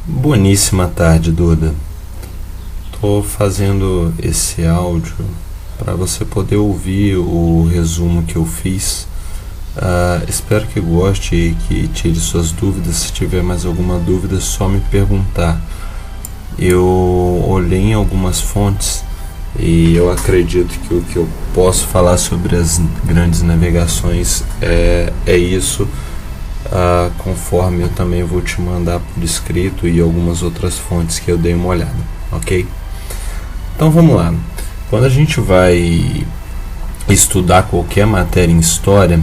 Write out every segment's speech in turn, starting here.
Boníssima tarde, Duda. Estou fazendo esse áudio para você poder ouvir o resumo que eu fiz. Espero que goste e que tire suas dúvidas. Se tiver mais alguma dúvida, é só me perguntar. Eu olhei em algumas fontes e eu acredito que o que eu posso falar sobre as grandes navegações é isso. Conforme eu também vou te mandar por escrito e algumas outras fontes que eu dei uma olhada, ok? Então vamos lá. Quando a gente vai estudar qualquer matéria em história,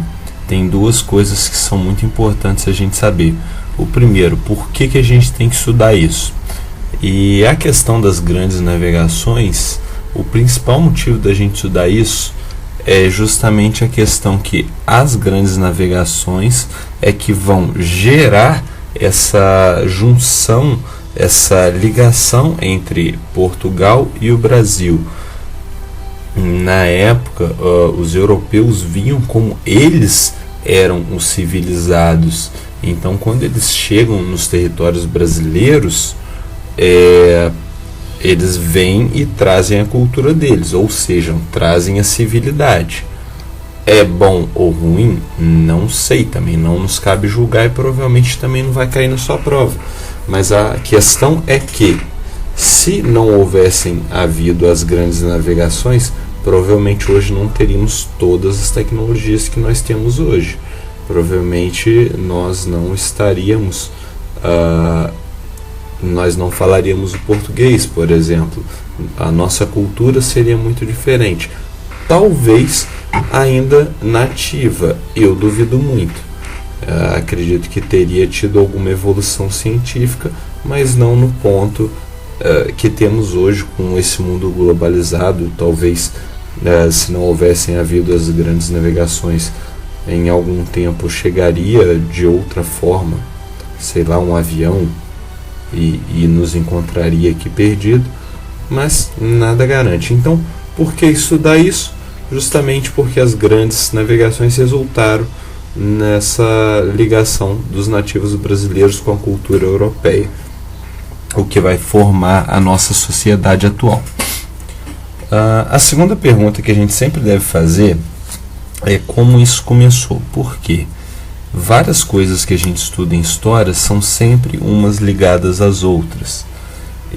tem duas coisas que são muito importantes a gente saber. O primeiro, por que a gente tem que estudar isso? E a questão das grandes navegações, o principal motivo da gente estudar isso é justamente a questão que as grandes navegações é que vão gerar essa junção, essa ligação entre Portugal e o Brasil. Na época, os europeus viam como eles eram os civilizados. Então, quando eles chegam nos territórios brasileiros, eles vêm e trazem a cultura deles, ou seja, trazem a civilidade. É bom ou ruim? Não sei, também não nos cabe julgar e provavelmente também não vai cair na sua prova. Mas a questão é que, se não houvessem havido as grandes navegações, provavelmente hoje não teríamos todas as tecnologias que nós temos hoje. Provavelmente nós não estaríamos... nós não falaríamos o português, por exemplo. A nossa cultura seria muito diferente. Talvez ainda nativa, eu duvido muito. Acredito que teria tido alguma evolução científica, mas não no ponto que temos hoje com esse mundo globalizado. Talvez, se não houvessem havido as grandes navegações, em algum tempo chegaria de outra forma, sei lá, um avião, e nos encontraria aqui perdido, mas nada garante. Então, por que estudar isso? Justamente porque as grandes navegações resultaram nessa ligação dos nativos brasileiros com a cultura europeia, o que vai formar a nossa sociedade atual. A segunda pergunta que a gente sempre deve fazer é como isso começou. Por quê? Várias coisas que a gente estuda em história são sempre umas ligadas às outras.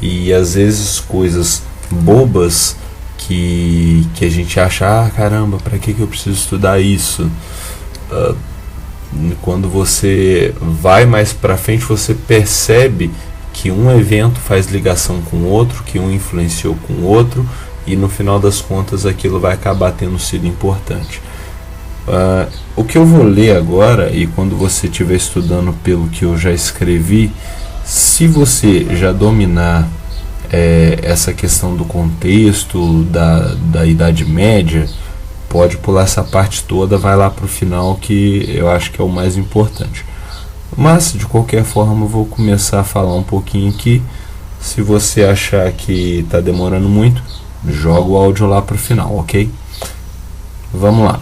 E às vezes coisas bobas que a gente acha, caramba, para que eu preciso estudar isso? Quando você vai mais para frente, você percebe que um evento faz ligação com o outro, que um influenciou com o outro, e no final das contas aquilo vai acabar tendo sido importante. O que eu vou ler agora, e quando você estiver estudando pelo que eu já escrevi, se você já dominar essa questão do contexto da Idade Média, pode pular essa parte toda, vai lá para o final, que eu acho que é o mais importante. Mas, de qualquer forma, eu vou começar a falar um pouquinho aqui. Se você achar que está demorando muito, joga o áudio lá para o final, ok? Vamos lá.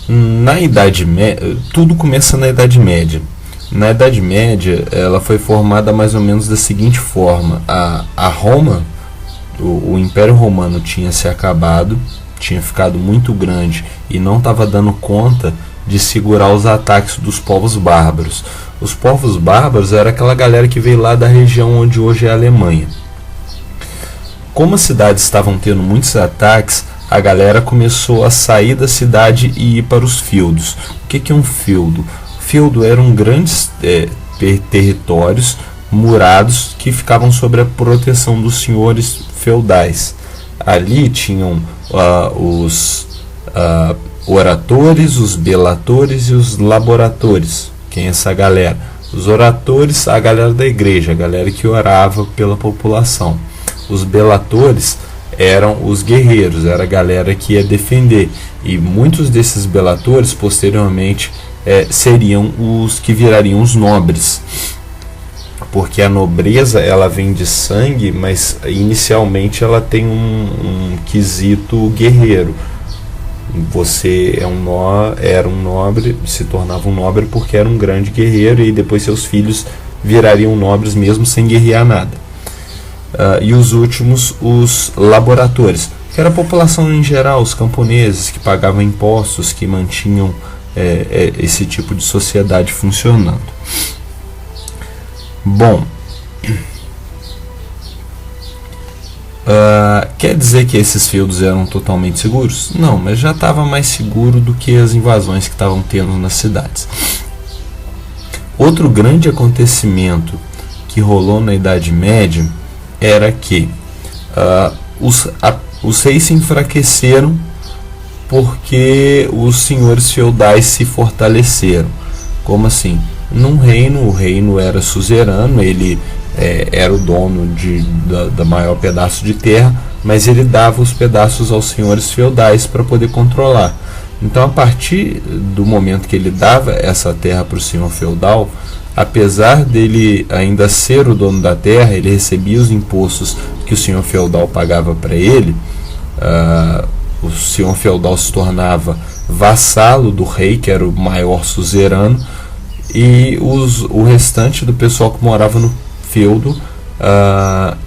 Na Idade Média, tudo começa na Idade Média. Na Idade Média, ela foi formada mais ou menos da seguinte forma: a Roma, o Império Romano tinha se acabado, tinha ficado muito grande e não estava dando conta de segurar os ataques dos povos bárbaros. Os povos bárbaros era aquela galera que veio lá da região onde hoje é a Alemanha. Como as cidades estavam tendo muitos ataques, a galera começou a sair da cidade e ir para os feudos. O que é um feudo? Feudo eram grandes territórios murados que ficavam sob a proteção dos senhores feudais. Ali tinham os oratores, os belatores e os laboratores. Quem é essa galera? Os oratores, a galera da igreja, a galera que orava pela população. Os belatores eram os guerreiros, era a galera que ia defender, e muitos desses belatores posteriormente seriam os que virariam os nobres, porque a nobreza ela vem de sangue, mas inicialmente ela tem um quesito guerreiro. Você era um nobre, se tornava um nobre porque era um grande guerreiro, e depois seus filhos virariam nobres mesmo sem guerrear nada. E os últimos, os laboratores, que era a população em geral, os camponeses que pagavam impostos, que mantinham esse tipo de sociedade funcionando. Bom, quer dizer que esses feudos eram totalmente seguros? Não, mas já estava mais seguro do que as invasões que estavam tendo nas cidades. Outro grande acontecimento que rolou na Idade Média era que os reis se enfraqueceram porque os senhores feudais se fortaleceram. Como assim? Num reino, o reino era suzerano, ele era o dono da maior pedaço de terra, mas ele dava os pedaços aos senhores feudais para poder controlar. Então, a partir do momento que ele dava essa terra para o senhor feudal, apesar dele ainda ser o dono da terra, ele recebia os impostos que o senhor feudal pagava para ele. O senhor feudal se tornava vassalo do rei, que era o maior suzerano, e o restante do pessoal que morava no feudo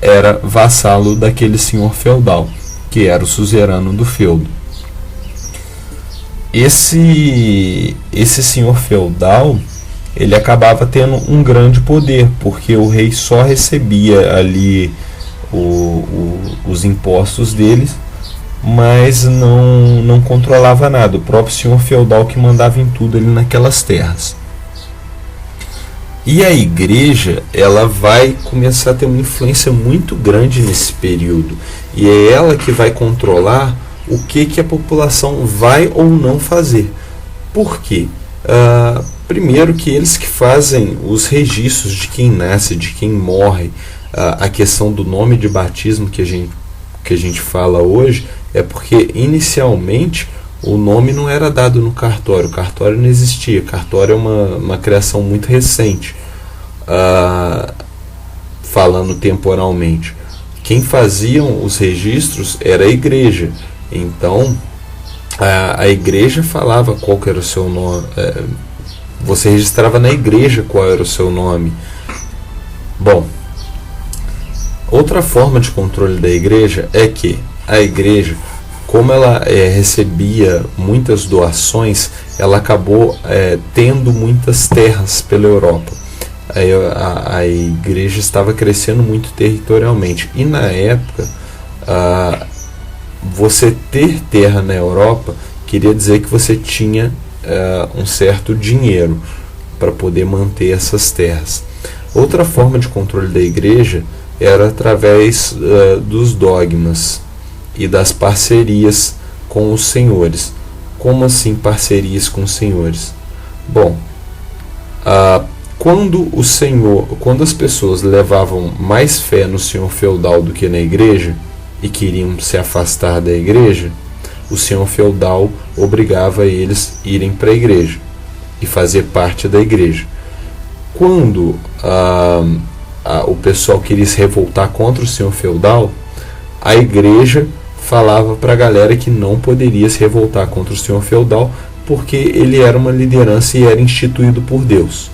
era vassalo daquele senhor feudal, que era o suzerano do feudo. Esse senhor feudal, ele acabava tendo um grande poder, porque o rei só recebia ali os impostos deles, mas não controlava nada. O próprio senhor feudal que mandava em tudo ali naquelas terras. E a igreja, ela vai começar a ter uma influência muito grande nesse período, e é ela que vai controlar o que a população vai ou não fazer. Por quê? Primeiro, que eles que fazem os registros de quem nasce, de quem morre. A questão do nome de batismo que a gente fala hoje é porque inicialmente o nome não era dado no cartório. O cartório não existia. O cartório é uma criação muito recente, falando temporalmente. Quem faziam os registros era a igreja. Então a igreja falava qual que era o seu nome. Você registrava na igreja qual era o seu nome. Bom, outra forma de controle da igreja é que a igreja, como ela recebia muitas doações, ela acabou tendo muitas terras pela Europa. A igreja estava crescendo muito territorialmente. E na época, você ter terra na Europa queria dizer que você tinha um certo dinheiro para poder manter essas terras. Outra forma de controle da igreja era através dos dogmas e das parcerias com os senhores. Como assim parcerias com os senhores? Bom, quando as pessoas levavam mais fé no senhor feudal do que na igreja e queriam se afastar da igreja, o senhor feudal obrigava eles a irem para a igreja e fazer parte da igreja. Quando o pessoal queria se revoltar contra o senhor feudal, a igreja falava para a galera que não poderia se revoltar contra o senhor feudal, porque ele era uma liderança e era instituído por Deus.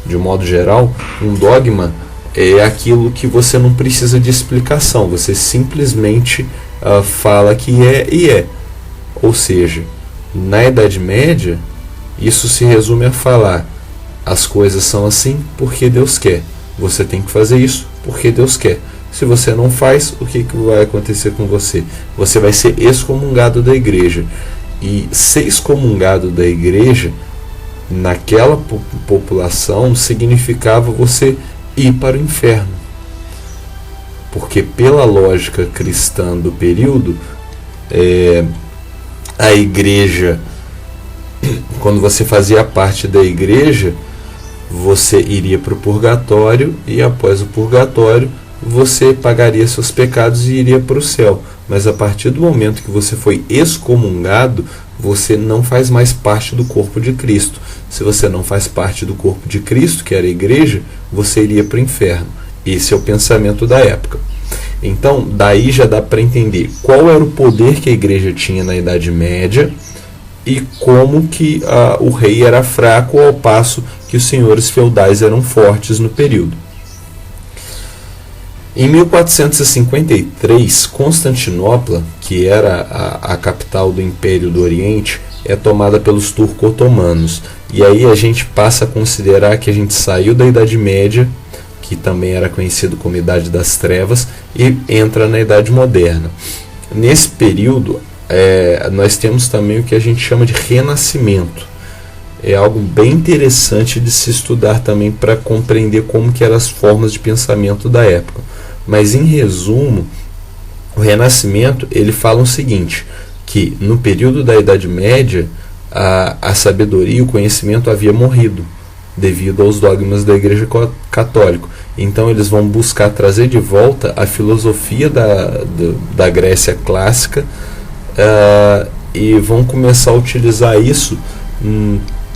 De um modo geral, um dogma é aquilo que você não precisa de explicação, você simplesmente fala que é e é. Ou seja, na Idade Média, isso se resume a falar: as coisas são assim porque Deus quer, você tem que fazer isso porque Deus quer. Se você não faz, o que vai acontecer com você? Você vai ser excomungado da igreja. E ser excomungado da igreja, naquela população, significava você ir para o inferno. Porque pela lógica cristã do período, a igreja, quando você fazia parte da igreja, você iria para o purgatório, e após o purgatório você pagaria seus pecados e iria para o céu. Mas a partir do momento que você foi excomungado, você não faz mais parte do corpo de Cristo. Se você não faz parte do corpo de Cristo, que era a igreja, você iria para o inferno. Esse é o pensamento da época. Então, daí já dá para entender qual era o poder que a igreja tinha na Idade Média e como que o rei era fraco ao passo que os senhores feudais eram fortes no período. Em 1453, Constantinopla, que era a capital do Império do Oriente, é tomada pelos turco-otomanos. E aí a gente passa a considerar que a gente saiu da Idade Média, que também era conhecido como Idade das Trevas, e entra na Idade Moderna. Nesse período, nós temos também o que a gente chama de Renascimento. É algo bem interessante de se estudar também para compreender como que eram as formas de pensamento da época. Mas em resumo, o Renascimento ele fala o seguinte, que no período da Idade Média a sabedoria e o conhecimento havia morrido devido aos dogmas da Igreja Católica. Então eles vão buscar trazer de volta a filosofia da Grécia clássica e vão começar a utilizar isso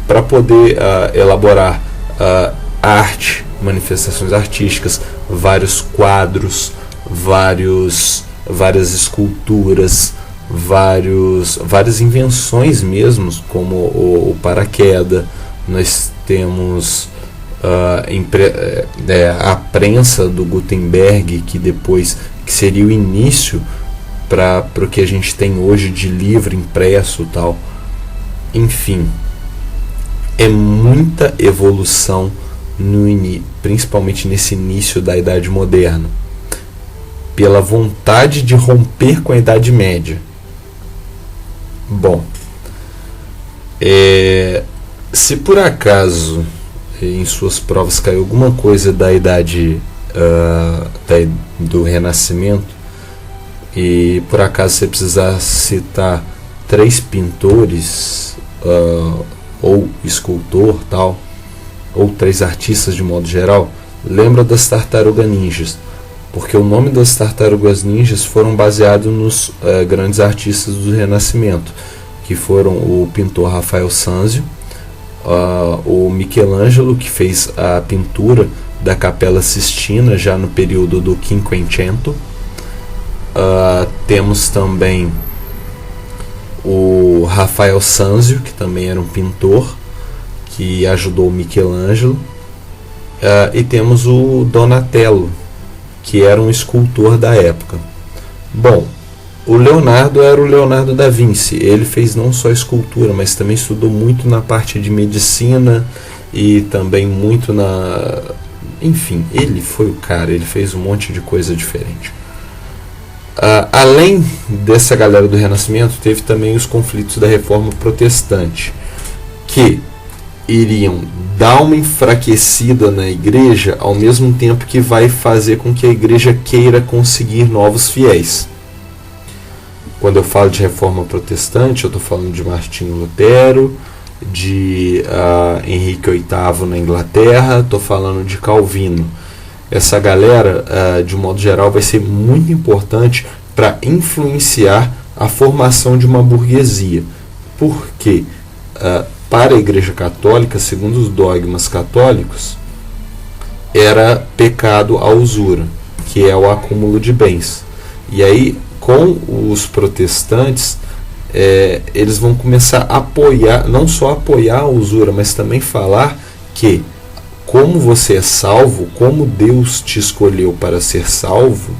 para poder elaborar arte, manifestações artísticas, vários quadros, várias esculturas, várias invenções mesmo, como o paraquedas. Nós temos a prensa do Gutenberg, que seria o início para o que a gente tem hoje de livro impresso tal. Enfim, é muita evolução principalmente nesse início da Idade Moderna, pela vontade de romper com a Idade Média. Bom, se por acaso em suas provas caiu alguma coisa da idade do Renascimento e por acaso você precisar citar 3 pintores ou escultor tal, ou 3 artistas de modo geral, lembra das Tartarugas Ninjas, porque o nome das Tartarugas Ninjas foram baseados nos grandes artistas do Renascimento, que foram o pintor Rafael Sanzio, o Michelangelo, que fez a pintura da Capela Sistina já no período do Quinquecento. Temos também o Rafael Sanzio, que também era um pintor, que ajudou o Michelangelo, e temos o Donatello, que era um escultor da época. Bom, o Leonardo era o Leonardo da Vinci. Ele fez não só escultura, mas também estudou muito na parte de medicina e também muito enfim, ele foi o cara, ele fez um monte de coisa diferente. Além dessa galera do Renascimento, teve também os conflitos da Reforma Protestante, que iriam dar uma enfraquecida na igreja, ao mesmo tempo que vai fazer com que a igreja queira conseguir novos fiéis. Quando eu falo de Reforma Protestante, eu estou falando de Martinho Lutero, de Henrique VIII na Inglaterra, estou falando de Calvino. Essa galera, de um modo geral, vai ser muito importante para influenciar a formação de uma burguesia. Porque para a Igreja Católica, segundo os dogmas católicos, era pecado a usura, que é o acúmulo de bens. E aí, com os protestantes, eles vão começar a apoiar, não só apoiar a usura, mas também falar que, como você é salvo, como Deus te escolheu para ser salvo,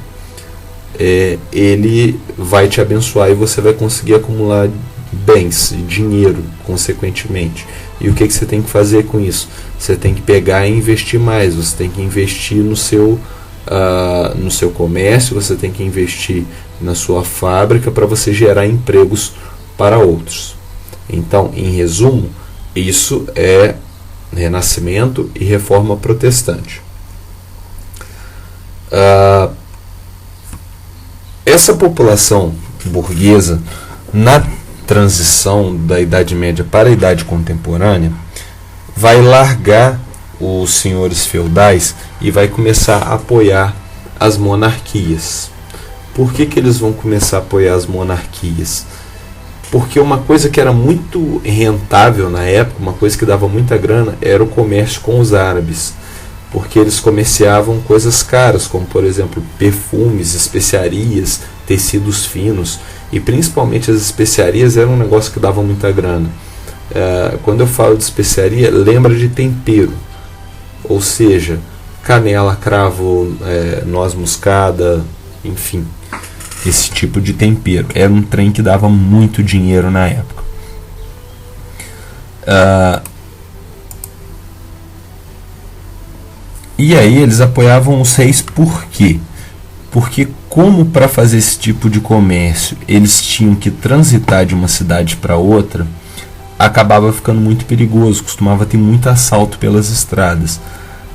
Ele vai te abençoar e você vai conseguir acumular bens e dinheiro, consequentemente. E o que você tem que fazer com isso? Você tem que pegar e investir mais, você tem que investir no seu comércio, você tem que investir na sua fábrica para você gerar empregos para outros. Então, em resumo, isso é Renascimento e Reforma Protestante. Essa população burguesa, na transição da Idade Média para a Idade Contemporânea, vai largar os senhores feudais e vai começar a apoiar as monarquias. Por que eles vão começar a apoiar as monarquias? Porque uma coisa que era muito rentável na época, uma coisa que dava muita grana, era o comércio com os árabes. porque eles comerciavam coisas caras, como por exemplo perfumes, especiarias, tecidos finos, e principalmente as especiarias eram um negócio que dava muita grana. Quando eu falo de especiaria, lembra de tempero, ou seja, canela, cravo, noz moscada, enfim, esse tipo de tempero. Era um trem que dava muito dinheiro na época. E aí eles apoiavam os reis por quê? Porque como para fazer esse tipo de comércio eles tinham que transitar de uma cidade para outra, acabava ficando muito perigoso, costumava ter muito assalto pelas estradas.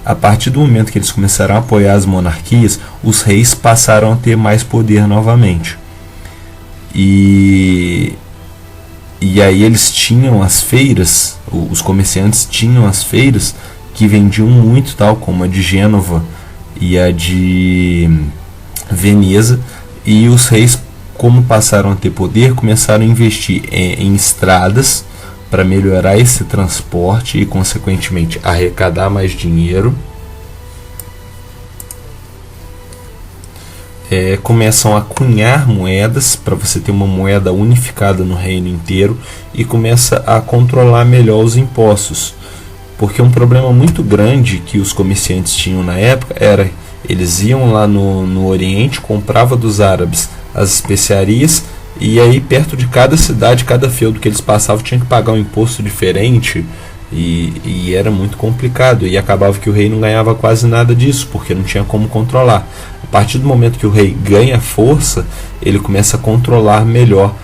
A partir do momento que eles começaram a apoiar as monarquias, os reis passaram a ter mais poder novamente. E aí eles tinham as feiras, os comerciantes tinham as feiras que vendiam muito, tal como a de Gênova e a de Veneza, e os reis, como passaram a ter poder, começaram a investir em estradas para melhorar esse transporte e, consequentemente, arrecadar mais dinheiro. Começam a cunhar moedas para você ter uma moeda unificada no reino inteiro, e começa a controlar melhor os impostos, porque um problema muito grande que os comerciantes tinham na época era eles iam lá no Oriente, compravam dos árabes as especiarias, e aí perto de cada cidade, cada feudo que eles passavam tinha que pagar um imposto diferente, e era muito complicado, e acabava que o rei não ganhava quase nada disso, porque não tinha como controlar. A partir do momento que o rei ganha força, ele começa a controlar melhor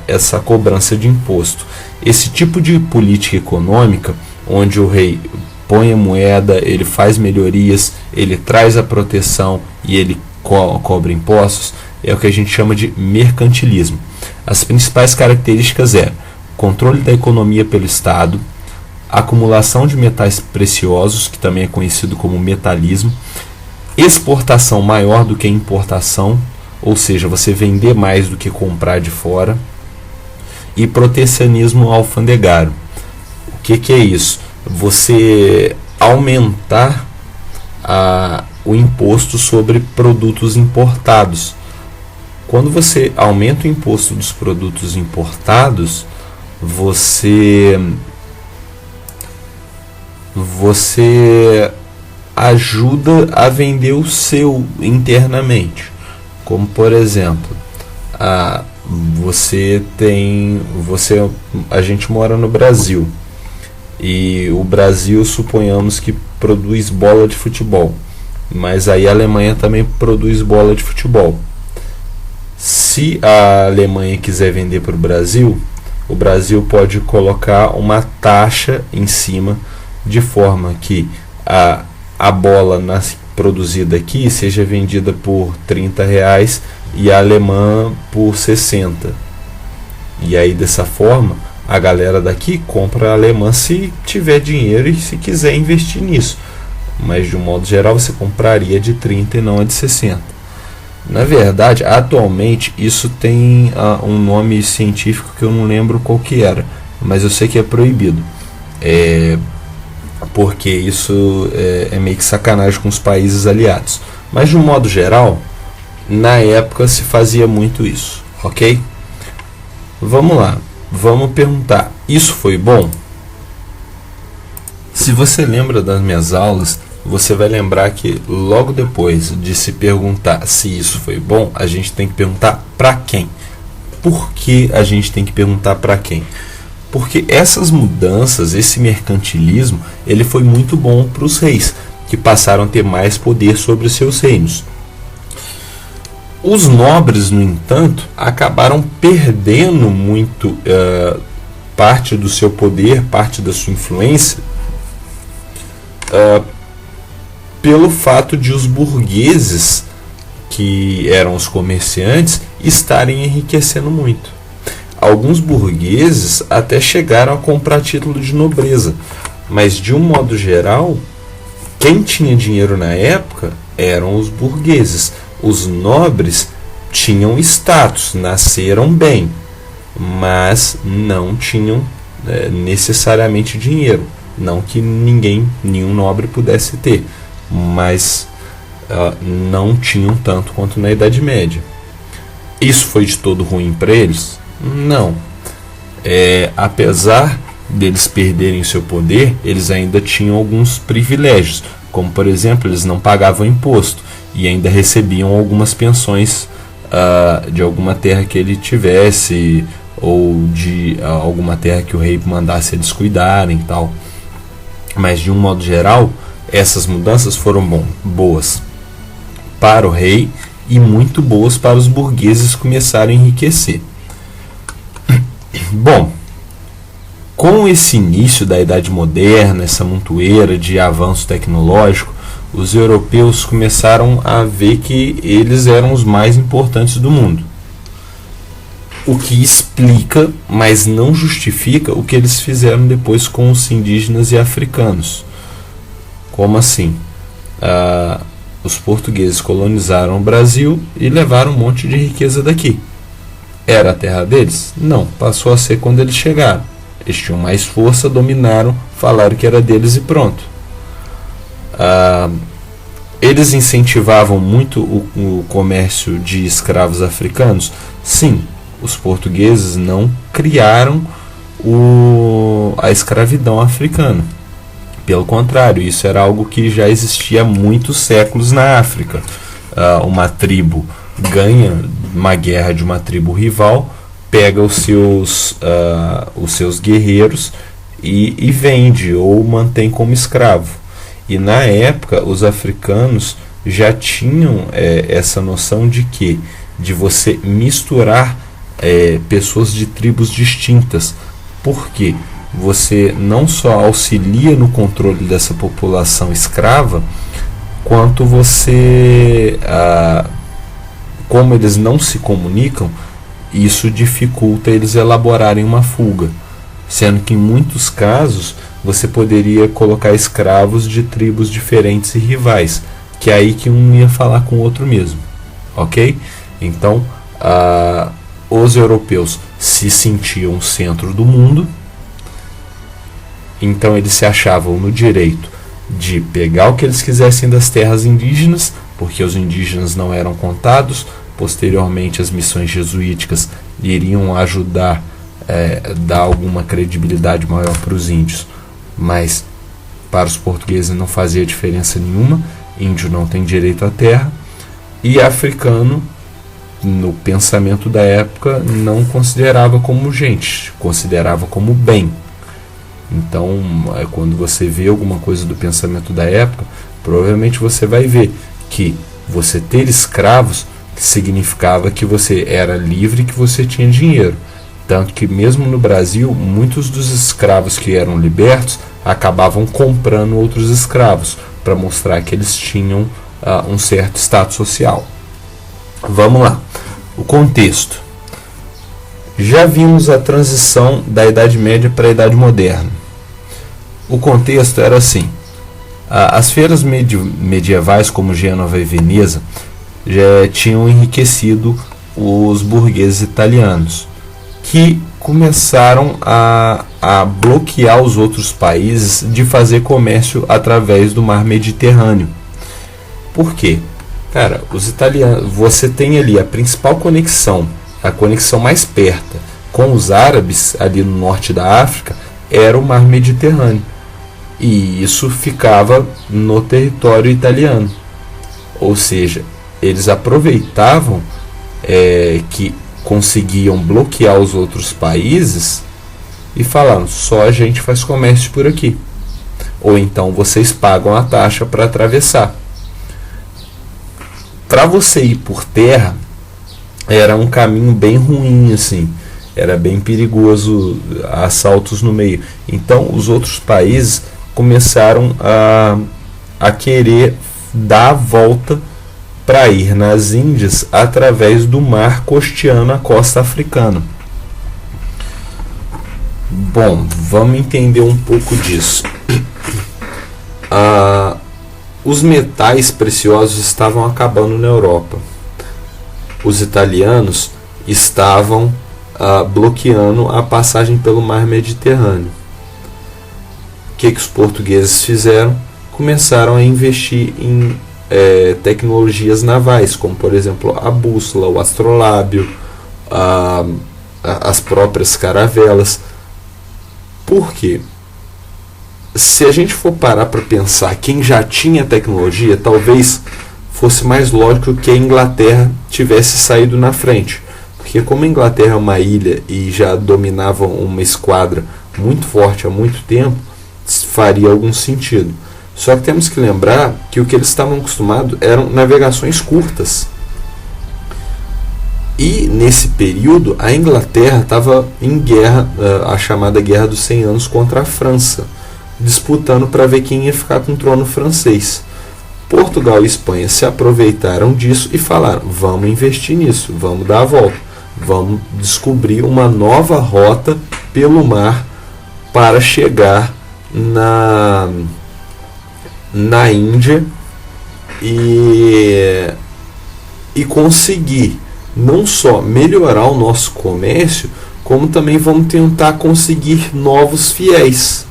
essa cobrança de imposto. Esse tipo de política econômica, onde o rei põe a moeda, ele faz melhorias, ele traz a proteção e ele cobra impostos, é o que a gente chama de mercantilismo. As principais características é controle da economia pelo Estado, acumulação de metais preciosos, que também é conhecido como metalismo, exportação maior do que importação, ou seja, você vender mais do que comprar de fora, e protecionismo alfandegário. O que é isso? Você aumentar o imposto sobre produtos importados. Quando você aumenta o imposto dos produtos importados, você ajuda a vender o seu internamente. Como por exemplo, a gente mora no Brasil, e o Brasil, suponhamos que produz bola de futebol, mas aí a Alemanha também produz bola de futebol. Se a Alemanha quiser vender para o Brasil pode colocar uma taxa em cima, de forma que a bola produzida aqui seja vendida por R$30 e a alemã por 60. E aí dessa forma a galera daqui compra a alemã se tiver dinheiro e se quiser investir nisso, mas de um modo geral você compraria de 30 e não a de 60. Na verdade, atualmente isso tem um nome científico que eu não lembro qual que era, mas eu sei que é proibido, porque isso é meio que sacanagem com os países aliados. Mas de um modo geral, na época se fazia muito isso, ok? Vamos lá, vamos perguntar, isso foi bom? Se você lembra das minhas aulas, você vai lembrar que logo depois de se perguntar se isso foi bom, a gente tem que perguntar para quem. Por que a gente tem que perguntar para quem? Porque essas mudanças, esse mercantilismo, ele foi muito bom para os reis, que passaram a ter mais poder sobre os seus reinos. Os nobres, no entanto, acabaram perdendo muito parte do seu poder, parte da sua influência, pelo fato de os burgueses, que eram os comerciantes, estarem enriquecendo muito. Alguns burgueses até chegaram a comprar título de nobreza, mas de um modo geral, quem tinha dinheiro na época eram os burgueses. Os nobres tinham status, nasceram bem, mas não tinham necessariamente dinheiro. Não que nenhum nobre pudesse ter, mas não tinham tanto quanto na Idade Média. Isso foi de todo ruim para eles? Não. Apesar deles perderem seu poder, eles ainda tinham alguns privilégios, como por exemplo, eles não pagavam imposto e ainda recebiam algumas pensões de alguma terra que ele tivesse, ou de alguma terra que o rei mandasse eles cuidarem e tal. Mas de um modo geral, essas mudanças foram boas para o rei e muito boas para os burgueses que começaram a enriquecer. Bom, com esse início da Idade Moderna, essa montoeira de avanço tecnológico, os europeus começaram a ver que eles eram os mais importantes do mundo. O que explica, mas não justifica, o que eles fizeram depois com os indígenas e africanos. Como assim? Os portugueses colonizaram o Brasil e levaram um monte de riqueza daqui. Era a terra deles? Não, passou a ser quando eles chegaram. Eles tinham mais força, dominaram, falaram que era deles e pronto. Eles incentivavam muito o comércio de escravos africanos? Sim, os portugueses não criaram a escravidão africana. Pelo contrário, isso era algo que já existia há muitos séculos na África. Uma tribo ganha uma guerra de uma tribo rival, pega os seus guerreiros e vende ou mantém como escravo. E na época os africanos já tinham essa noção de você misturar pessoas de tribos distintas. Por quê? Você não só auxilia no controle dessa população escrava, quanto você, como eles não se comunicam, isso dificulta eles elaborarem uma fuga, sendo que em muitos casos você poderia colocar escravos de tribos diferentes e rivais, que é aí que um ia falar com o outro mesmo, ok? Então, os europeus se sentiam o centro do mundo, então eles se achavam no direito de pegar o que eles quisessem das terras indígenas, porque os indígenas não eram contados. Posteriormente, as missões jesuíticas iriam ajudar dar alguma credibilidade maior para os índios, mas para os portugueses não fazia diferença nenhuma. Índio não tem direito à terra, e africano, no pensamento da época, não considerava como gente, considerava como bem. Então, quando você vê alguma coisa do pensamento da época, provavelmente você vai ver que você ter escravos significava que você era livre, que você tinha dinheiro. Tanto que mesmo no Brasil, muitos dos escravos que eram libertos acabavam comprando outros escravos, para mostrar que eles tinham um certo status social. Vamos lá. O contexto. Já vimos a transição da Idade Média para a Idade Moderna. O contexto era assim: as feiras medievais, como Gênova e Veneza, já tinham enriquecido os burgueses italianos, que começaram a bloquear os outros países de fazer comércio através do mar Mediterrâneo. Por quê? Cara, os italianos, você tem ali a principal conexão, a conexão mais perto com os árabes, ali no norte da África, era o mar Mediterrâneo. E isso ficava no território italiano. Ou seja, eles aproveitavam que conseguiam bloquear os outros países e falaram: só a gente faz comércio por aqui. Ou então vocês pagam a taxa para atravessar. Para você ir por terra, era um caminho bem ruim, assim. Era bem perigoso, assaltos no meio. Então os outros países começaram a querer dar a volta para ir nas Índias através do mar costeando a costa africana. Bom, vamos entender um pouco disso. Os metais preciosos estavam acabando na Europa. Os italianos estavam bloqueando a passagem pelo mar Mediterrâneo. que os portugueses fizeram? Começaram a investir em tecnologias navais, como por exemplo a bússola, o astrolábio, as próprias caravelas. Por quê? Se a gente for parar para pensar quem já tinha tecnologia, talvez fosse mais lógico que a Inglaterra tivesse saído na frente. Porque como a Inglaterra é uma ilha e já dominava uma esquadra muito forte há muito tempo, faria algum sentido. Só que temos que lembrar que o que eles estavam acostumados eram navegações curtas. E nesse período a Inglaterra estava em guerra, a chamada Guerra dos 100 Anos contra a França, disputando para ver quem ia ficar com o trono francês. Portugal e Espanha se aproveitaram disso e falaram: vamos investir nisso, vamos dar a volta, vamos descobrir uma nova rota pelo mar para chegar na Índia e conseguir não só melhorar o nosso comércio, como também vamos tentar conseguir novos fiéis.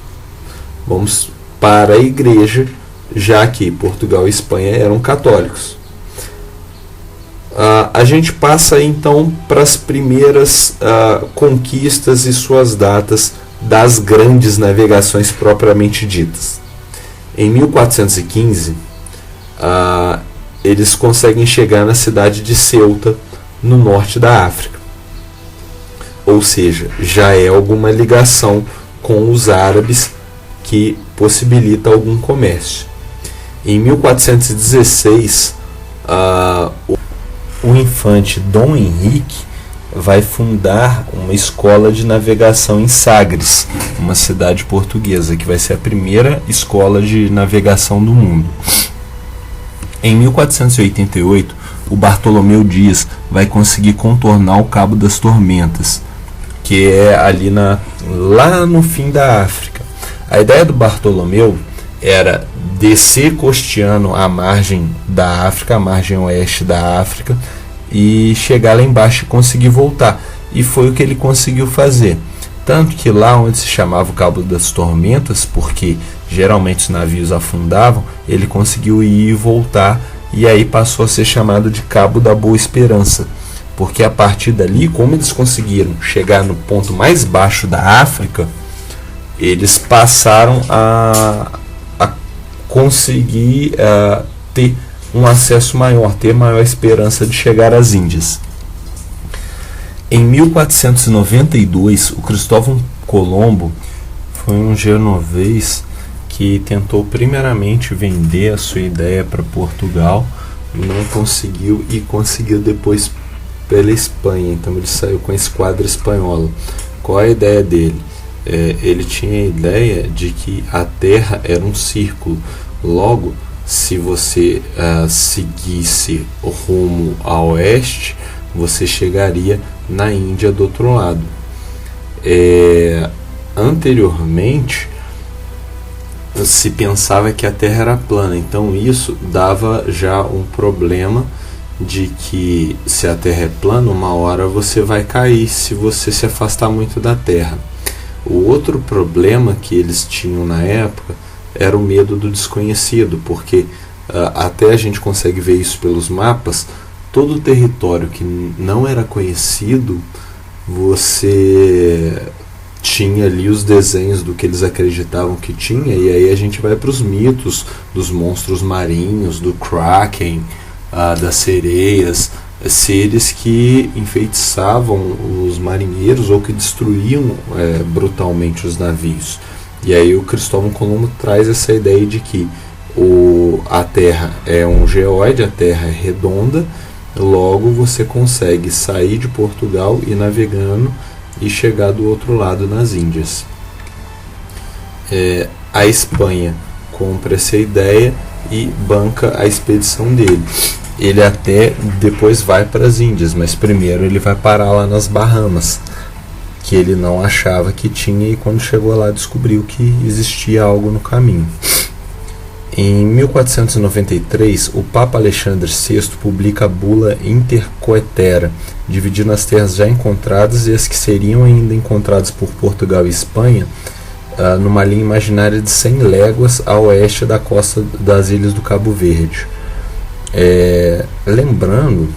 Vamos para a igreja, já que Portugal e Espanha eram católicos. A gente passa então para as primeiras conquistas e suas datas das grandes navegações propriamente ditas. Em 1415, eles conseguem chegar na cidade de Ceuta, no norte da África. Ou seja, já é alguma ligação com os árabes que possibilita algum comércio. Em 1416, o infante Dom Henrique vai fundar uma escola de navegação em Sagres, uma cidade portuguesa, que vai ser a primeira escola de navegação do mundo. Em 1488, o Bartolomeu Dias vai conseguir contornar o Cabo das Tormentas, que é ali lá no fim da África. A ideia do Bartolomeu era descer costeando a margem da África, a margem oeste da África, e chegar lá embaixo e conseguir voltar. E foi o que ele conseguiu fazer. Tanto que lá onde se chamava o Cabo das Tormentas, porque geralmente os navios afundavam, ele conseguiu ir e voltar, e aí passou a ser chamado de Cabo da Boa Esperança. Porque a partir dali, como eles conseguiram chegar no ponto mais baixo da África, eles passaram a conseguir ter um acesso maior, ter maior esperança de chegar às Índias. Em 1492, o Cristóvão Colombo foi um genovês que tentou primeiramente vender a sua ideia para Portugal, não conseguiu e conseguiu depois pela Espanha. Então ele saiu com a esquadra espanhola. Qual a ideia dele? Ele tinha a ideia de que a Terra era um círculo. Logo, se você seguisse rumo a oeste, você chegaria na Índia do outro lado. Anteriormente, se pensava que a Terra era plana, então isso dava já um problema de que se a Terra é plana, uma hora você vai cair se você se afastar muito da Terra. O outro problema que eles tinham na época era o medo do desconhecido, porque até a gente consegue ver isso pelos mapas, todo o território que não era conhecido, você tinha ali os desenhos do que eles acreditavam que tinha, e aí a gente vai para os mitos dos monstros marinhos, do Kraken, das sereias, seres que enfeitiçavam os marinheiros ou que destruíam brutalmente os navios. E aí o Cristóvão Colombo traz essa ideia de que a Terra é um geóide, a Terra é redonda, logo você consegue sair de Portugal e navegando e chegar do outro lado nas Índias. A Espanha compra essa ideia e banca a expedição dele. Ele até depois vai para as Índias, mas primeiro ele vai parar lá nas Bahamas, que ele não achava que tinha, e quando chegou lá descobriu que existia algo no caminho. Em 1493, o Papa Alexandre VI publica a bula Intercoetera, dividindo as terras já encontradas e as que seriam ainda encontradas por Portugal e Espanha numa linha imaginária de 100 léguas a oeste da costa das ilhas do Cabo Verde. Lembrando,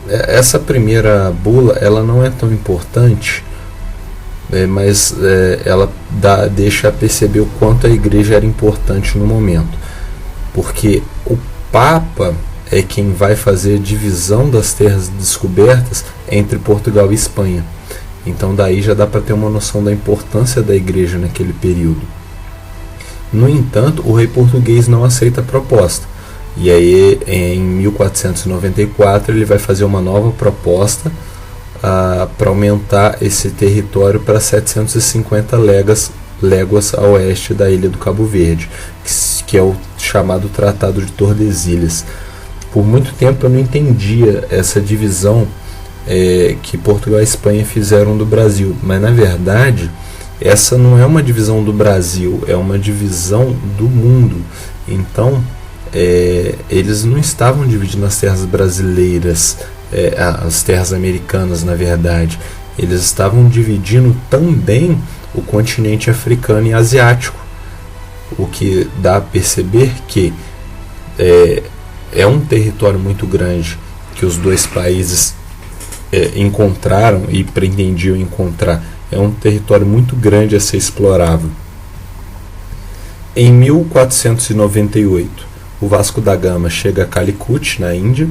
essa primeira bula ela não é tão importante, mas ela deixa a perceber o quanto a igreja era importante no momento, porque o Papa é quem vai fazer a divisão das terras descobertas entre Portugal e Espanha. Então daí já dá para ter uma noção da importância da igreja naquele período. No entanto, o rei português não aceita a proposta. E aí, em 1494, ele vai fazer uma nova proposta para aumentar esse território para 750 léguas a oeste da ilha do Cabo Verde, que é o chamado Tratado de Tordesilhas. Por muito tempo eu não entendia essa divisão que Portugal e Espanha fizeram do Brasil, mas na verdade essa não é uma divisão do Brasil, é uma divisão do mundo. Então eles não estavam dividindo as terras brasileiras, as terras americanas, na verdade eles estavam dividindo também o continente africano e asiático, o que dá a perceber que é um território muito grande que os dois países encontraram e pretendiam encontrar. É um território muito grande a ser explorável. Em 1498, o Vasco da Gama chega a Calicut, na Índia.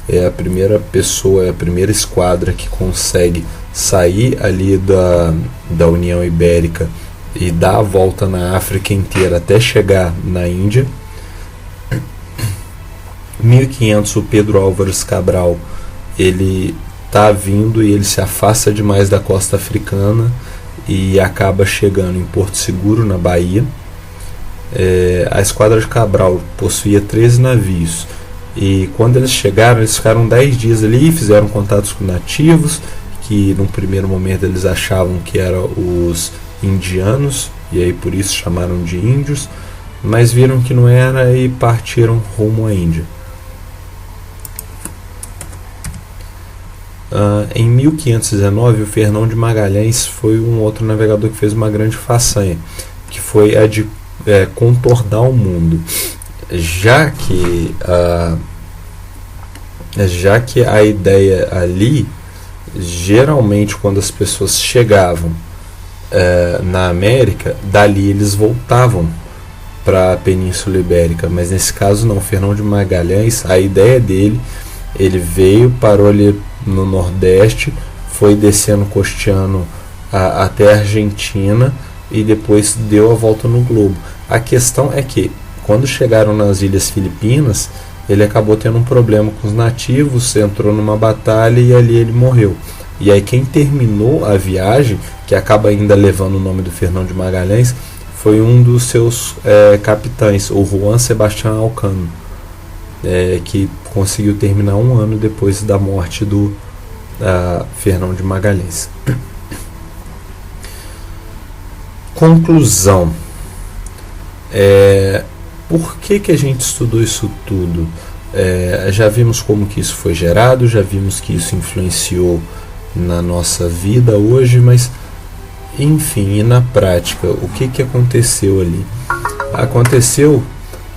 É a primeira pessoa, é a primeira esquadra que consegue sair ali da União Ibérica e dar a volta na África inteira até chegar na Índia. 1500, o Pedro Álvares Cabral, ele está vindo e ele se afasta demais da costa africana e acaba chegando em Porto Seguro, na Bahia. A esquadra de Cabral possuía 13 navios e quando eles chegaram, eles ficaram 10 dias ali, fizeram contatos com nativos que num primeiro momento eles achavam que eram os indianos e aí por isso chamaram de índios, mas viram que não era e partiram rumo à Índia. Em 1519, o Fernão de Magalhães foi um outro navegador que fez uma grande façanha, que foi a de contornar o mundo, já que a ideia ali, geralmente quando as pessoas chegavam na América, dali eles voltavam para a Península Ibérica, mas nesse caso não. Fernão de Magalhães, a ideia dele, ele veio, parou ali no Nordeste, foi descendo, costeando até a Argentina e depois deu a volta no globo. A questão é que quando chegaram nas Ilhas Filipinas, ele acabou tendo um problema com os nativos, entrou numa batalha e ali ele morreu. E aí quem terminou a viagem, que acaba ainda levando o nome do Fernão de Magalhães, foi um dos seus capitães, o Juan Sebastián Elcano, que conseguiu terminar um ano depois da morte do Fernão de Magalhães. Conclusão. Por que a gente estudou isso tudo? Já vimos como que isso foi gerado, já vimos que isso influenciou na nossa vida hoje, mas enfim, e na prática, o que aconteceu ali? Aconteceu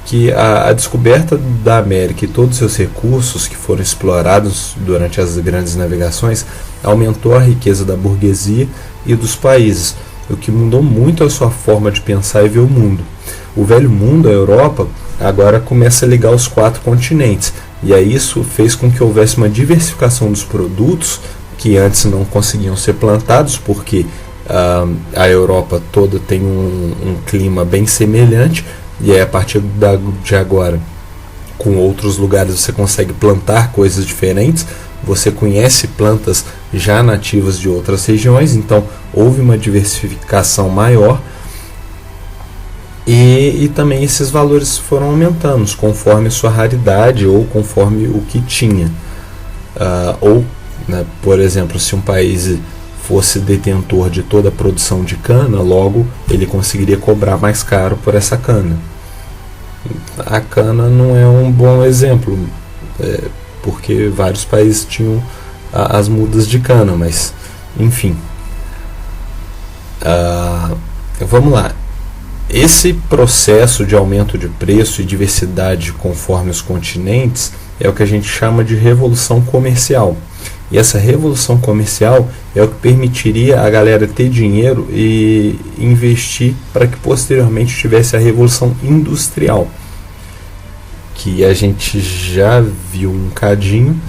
que a descoberta da América e todos os seus recursos que foram explorados durante as grandes navegações aumentou a riqueza da burguesia e dos países, o que mudou muito a sua forma de pensar e ver o mundo. O velho mundo, a Europa, agora começa a ligar os 4 continentes, e aí isso fez com que houvesse uma diversificação dos produtos que antes não conseguiam ser plantados, porque a Europa toda tem um clima bem semelhante, e aí a partir de agora, com outros lugares você consegue plantar coisas diferentes, você conhece plantas já nativas de outras regiões, então houve uma diversificação maior, e também esses valores foram aumentando conforme a sua raridade ou conforme o que tinha. Por exemplo, se um país fosse detentor de toda a produção de cana, logo ele conseguiria cobrar mais caro por essa cana. A cana não é um bom exemplo, porque vários países tinham as mudas de cana, mas enfim. vamos lá. Esse processo de aumento de preço e diversidade conforme os continentes é o que a gente chama de revolução comercial. E essa revolução comercial é o que permitiria a galera ter dinheiro e investir para que posteriormente tivesse a revolução industrial, que a gente já viu um cadinho,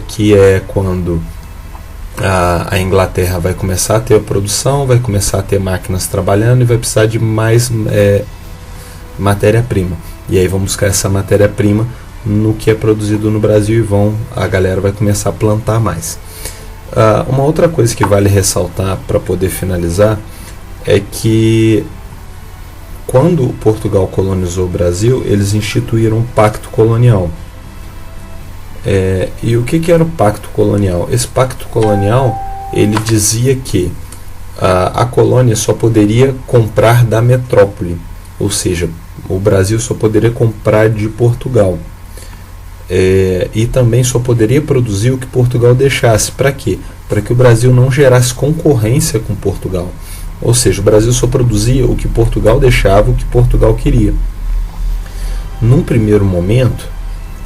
que é quando a Inglaterra vai começar a ter a produção, vai começar a ter máquinas trabalhando e vai precisar de mais matéria-prima. E aí vão buscar essa matéria-prima no que é produzido no Brasil e a galera vai começar a plantar mais. Uma outra coisa que vale ressaltar para poder finalizar é que quando Portugal colonizou o Brasil, eles instituíram um pacto colonial. E o que era o pacto colonial? Esse pacto colonial, ele dizia que a colônia só poderia comprar da metrópole, ou seja, o Brasil só poderia comprar de Portugal. E também só poderia produzir o que Portugal deixasse. Para quê? Para que o Brasil não gerasse concorrência com Portugal. Ou seja, o Brasil só produzia o que Portugal deixava, o que Portugal queria. Num primeiro momento,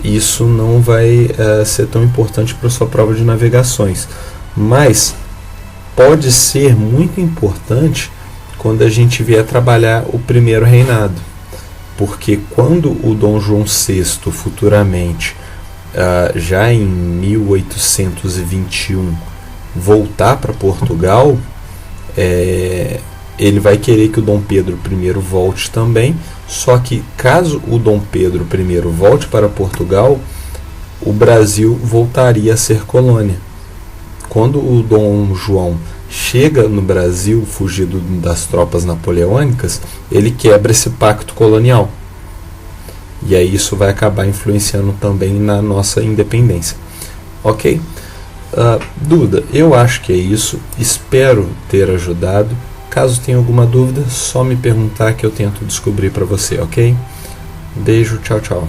isso não vai ser tão importante para a sua prova de navegações, mas pode ser muito importante quando a gente vier trabalhar o primeiro reinado, porque quando o Dom João VI futuramente, já em 1821, voltar para Portugal, ele vai querer que o Dom Pedro I volte também. Só que caso o Dom Pedro I volte para Portugal, o Brasil voltaria a ser colônia. Quando o Dom João chega no Brasil, fugido das tropas napoleônicas, ele quebra esse pacto colonial. E aí isso vai acabar influenciando também na nossa independência. Ok? Duda, eu acho que é isso. Espero ter ajudado. Caso tenha alguma dúvida, só me perguntar que eu tento descobrir para você, ok? Beijo, tchau, tchau.